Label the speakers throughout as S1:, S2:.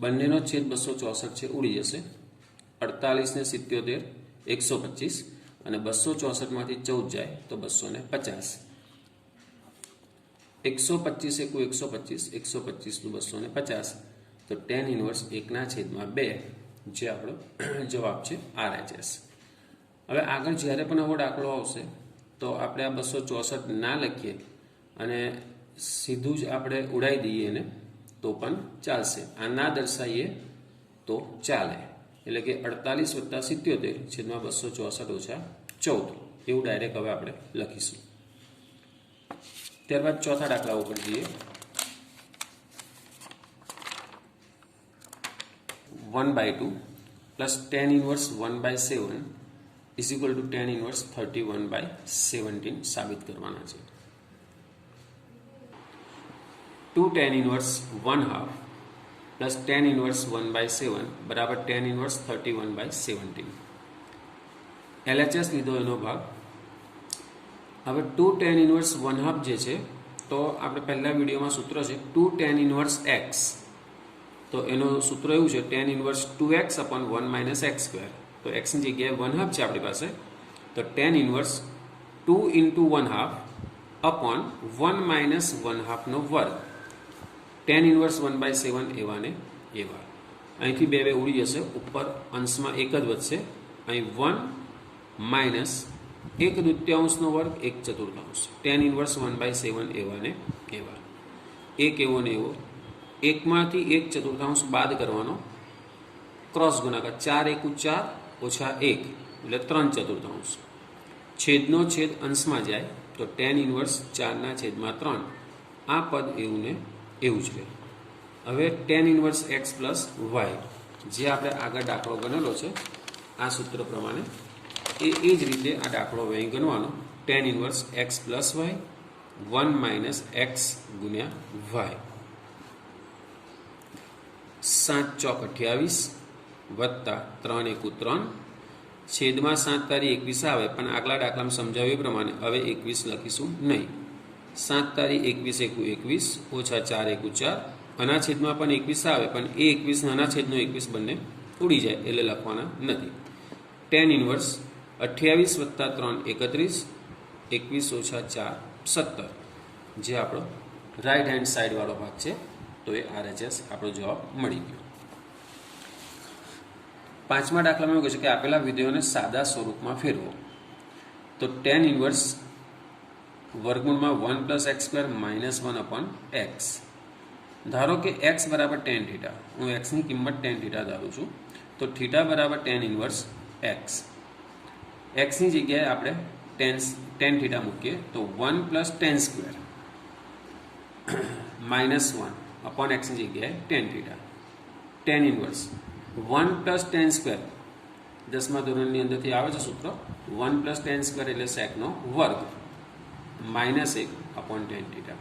S1: બંનેનો છેદ 264 છે ઉડી જશે 48 ને 77 125 અને 264 માંથી 14 જાય તો 250 125 એકુ 125 125 નું 250 તો tan ઇન્વર્સ 1/2 જે આપણો જવાબ છે RHS. હવે આગળ જ્યારે પણ આવો દાખલો આવશે તો આપણે આ 264 ના લખીએ અને સીધું જ આપણે ઉડાઈ દઈએ એને તો પણ ચાલશે. આ ના દર્શાવીએ તો ચાલે, એટલે કે 48 + 77 છેદમાં 264 - 14 એવું ડાયરેક્ટ હવે આપણે લખીશું. ત્યારબાદ ચોથા દાખલા ઉપર જઈએ. 1/2 plus tan inverse 1/7 is equal to tan inverse 31/17 સાબિત કરવાના છે. 2 tan inverse 1/2 plus tan inverse 1/7 બરાબર tan inverse 31/17. LHS લીધો એનો ભાગ. હવે 2 tan inverse 1/2 જે છે તો આપણે પહેલા વિડીયોમાં સૂત્ર છે 2 tan inverse x, તો એનું સૂત્ર એવું છે tan inverse 2x upon 1 - x square. તો x ની જગ્યાએ 1/2 છે આપણી પાસે, તો tan inverse 2 into 1/2 upon 1 minus 1/2 નો વર્ગ. tan inverse 1/7 એવા ને એવા. અહીંથી બે ઉડી જશે, ઉપર અંશમાં એક જ વધશે. અહીં 1 minus 1/2 નો વર્ગ 1/4. tan inverse 1/7 એવા ને એવા. એક એવો ને એવો, એકમાંથી 1/4 બાદ કરવાનો, ક્રોસ ગુણાકાર 4 એકુ 4 ઓછા 1 એટલે 3/4. છેદનો છેદ અંશમાં જાય તો tan ઇન્વર્સ 4/3. આ પદ એવું ને એવું જ રહે. હવે tan inverse x plus y જે આપણે આગળ દાખલો ગણેલો છે આ સૂત્ર પ્રમાણે એ જ રીતે આ દાખલો અહીં ગણવાનો. tan inverse x plus y 1 minus x ગુણ્યા y. 7 ચોક 28 વત્તા 3 એકુ 3 છેદમાં 7 તારી 21 આવે, પણ આગલા દાખલામાં સમજાવ્યું એ પ્રમાણે હવે 21 લખીશું નહીં. 7 તારી 21 એકુ 21 ઓછા 4 એકુ 4. આના છેદમાં પણ 21 આવે, પણ એ 21 નાના છેદનો 21 બંને ઉડી જાય એટલે લખવાના નથી. tan ઇન્વર્સ 28 વત્તા 3 31, 21 ઓછા 4 17 જે આપણો રાઈટ હેન્ડ સાઈડ વાળો ભાગ છે. તો એ RHS આપણો જવાબ મળી ગયો. પાંચમા દાખલામાં એવું કહે છે કે આપેલા વિધેયોને સાદા સ્વરૂપમાં ફેરવો. તો tan ઇન્વર્સ વર્ગમૂળમાં 1 + x² - 1 upon x. ધારો કે x બરાબર tan થીટા, હું x ની કિંમત tan થીટા ધારું છું, તો થીટા બરાબર tan ઇન્વર્સ x. x ની જગ્યાએ આપણે tan થીટા મૂકીએ તો 1 + tan² -1 upon x ની જગ્યાએ tan theta. tan inverse 1 + tan², 10મા ધોરણની અંદરથી આવે છે સૂત્ર. 1 + tan² એટલે સેકનો વર્ગ -1 upon tan થીટા.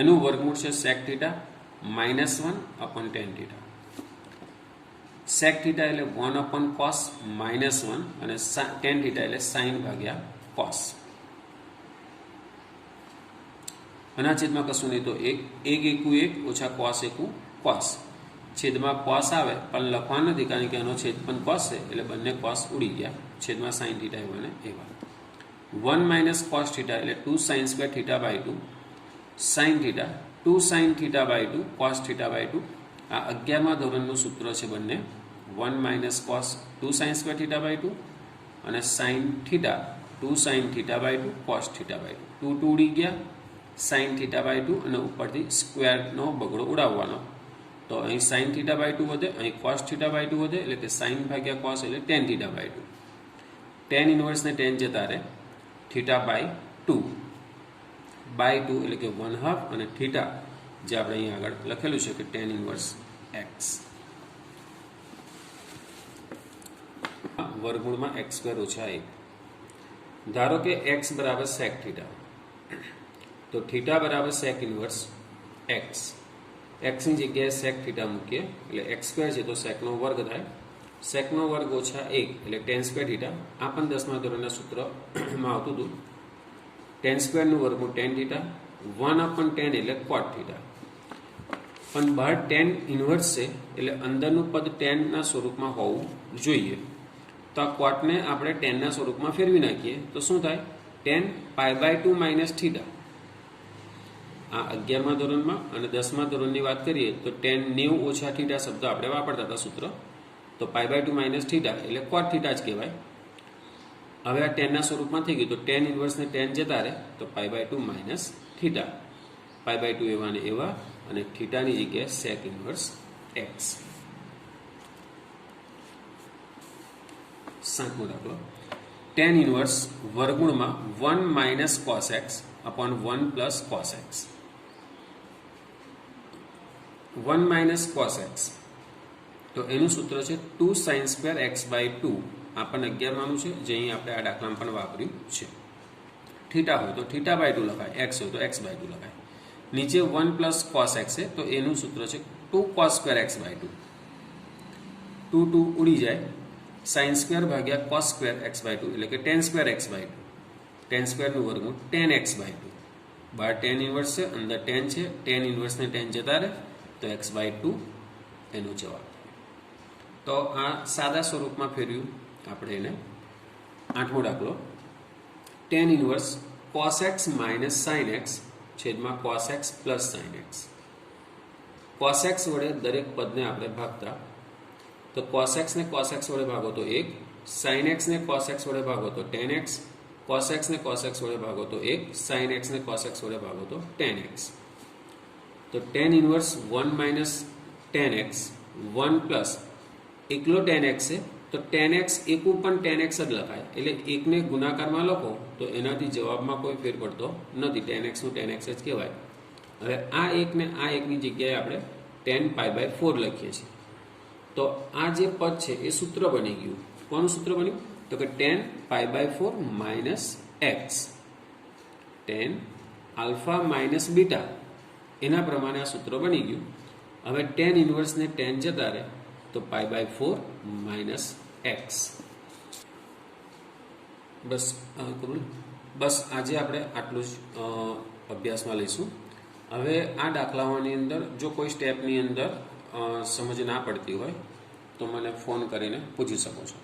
S1: એનું વર્ગમૂળ છે sec theta -1 upon tan theta. sec theta એટલે 1 upon cos -1 અને tan થીટા એટલે sin ભાગ્યા cos. આના છેદમાં કશું નહીં તો 1 એકુ 1 ઓછા cos એકુ cos. છેદમાં cos આવે પણ લખવાનું નથી કારણ કે એનો છેદ પણ cos છે એટલે બંને cos ઉડી ગયા. છેદમાં sin થીટા એવા ને એવા. 1 - cos થીટા એટલે 2 sin² θ/2 sin theta 2 sin θ/2 cos θ/2. આ 11મા ધોરણનું સૂત્ર છે બંને. 1 - cos 2 sin² θ/2 અને sin થીટા 2 sin θ/2 cos θ/2. 2 ઉડી ગયા, sin θ/2 અને ઉપરથી સ્ક્વેરનો બગડો ઉડાવવાનો. તો અહીં sin θ/2 વધે, અહીં cos θ/2 વધે એટલે કે sin ભાગ્યા cos એટલે tan θ/2. tan ઇન્વર્સ ને tan જતા રહે, θ/2 એટલે કે 1/2 અને થીટા જે આપણે અહીં આગળ લખેલું છે કે tan ઇન્વર્સ x વર્ગમૂળમાં x² - 1. ધારો કે x બરાબર sec થીટા, તો થીટા બરાબર sec ઇન્વર્સ x. x ની જગ્યાએ sec થીટા મૂકીએ એટલે x² છે તો sec નો વર્ગ થાય. sec નો વર્ગ ઓછા 1 એટલે tan² થીટા. આ પણ 10મા ધોરણના સૂત્રમાં આવતું હતું. tan² નું વર્ગમૂળ tan થીટા, 1 upon tan એટલે cot થીટા. પણ બહાર ટેન ઇન્વર્સ છે એટલે અંદરનું પદ ટેનના સ્વરૂપમાં હોવું જોઈએ. તો આ કોટને આપણે ટેનના સ્વરૂપમાં ફેરવી નાખીએ તો શું થાય? Tan π/2 minus theta. આ 11મા ધોરણમાં અને 10મા ધોરણની વાત કરીએ તો ટેન 90 ઓછા થીટા શબ્દ આપણે વાપરતા હતા સૂત્ર. તો π/2 માઇનસ થીટા એટલે કોટ થીટા જ કહેવાય. હવે આ ટેનના સ્વરૂપમાં થઈ ગયું તો ટેન ઇન્વર્સને ટેન જતા રહે તો π/2 માઇનસ થીટા. π/2 એવા ને એવા અને થીટાની જગ્યાએ સેક ઇન્વર્સ એક્સ. 7મો દાખલો. ટેન ઇન્વર્સ વર્ગમૂળમાં 1 minus cos x upon 1 plus cos x. 1 minus cos x તો એનું સૂત્ર છે 2 sin સ્ક્વેર x/2. આ પણ 11માનું છે જે અહીં આપણે આ દાખલામાં પણ વાપર્યું છે. થીટા હોય તો θ/2 લખાય, એક્સ હોય તો x/2 લખાય. નીચે 1 પ્લસ કોસ એક્સ છે તો એનું સૂત્ર છે 2 cos સ્ક્વેર x/2. 2 ઉડી જાય, sin સ્ક્વેર ભાગ્યા cos સ્ક્વેર x/2 એટલે કે tan સ્ક્વેર x/2. tan સ્ક્વેરનું વર્ગમૂળ tan x/2. બહાર tan ઇન્વર્સ છે, અંદર tan છે, tan ઇન્વર્સને tan જતા રહે તો x/2 એનો જવાબ. તો આ સાદા સ્વરૂપમાં ફેરવ્યું આપણે એને. 8મો દાખલો. tan inverse cos x minus sin x છેદમાં cos x plus sin x. cos x વડે દરેક પદને આપણે ભાગતા તો cos x ને cos x વડે ભાગો તો 1, sin x ને cos x વડે ભાગો તો tan x, cos x ને cos x વડે ભાગો તો 1, sin x ને cos x વડે ભાગો તો tan x. તો tan inverse 1 minus tan x 1 plus એકલો tan x છે તો tan x એકું પણ tan x જ લખાય એટલે એકને ગુણાકારમાં લખો તો એનાથી જવાબમાં કોઈ ફેર પડતો નથી. tan x નું tan x જ કહેવાય. હવે આ એકને આ એકની જગ્યાએ આપણે tan π/4 લખીએ છીએ. તો આ જે પદ છે એ સૂત્ર બની ગયું. કોનું સૂત્ર બન્યું? તો કે tan π/4 minus x. tan alpha minus beta એના પ્રમાણે આ સૂત્ર બની ગયું. હવે tan ઇન્વર્સને tan જતા રહે તો π/4 માઇનસ એક્સ. બસ આજે આપણે આટલું જ અભ્યાસમાં લઈશું. હવે આ દાખલાઓની અંદર જો કોઈ સ્ટેપની અંદર સમજ ના પડતી હોય તો મને ફોન કરીને પૂછી શકો છો.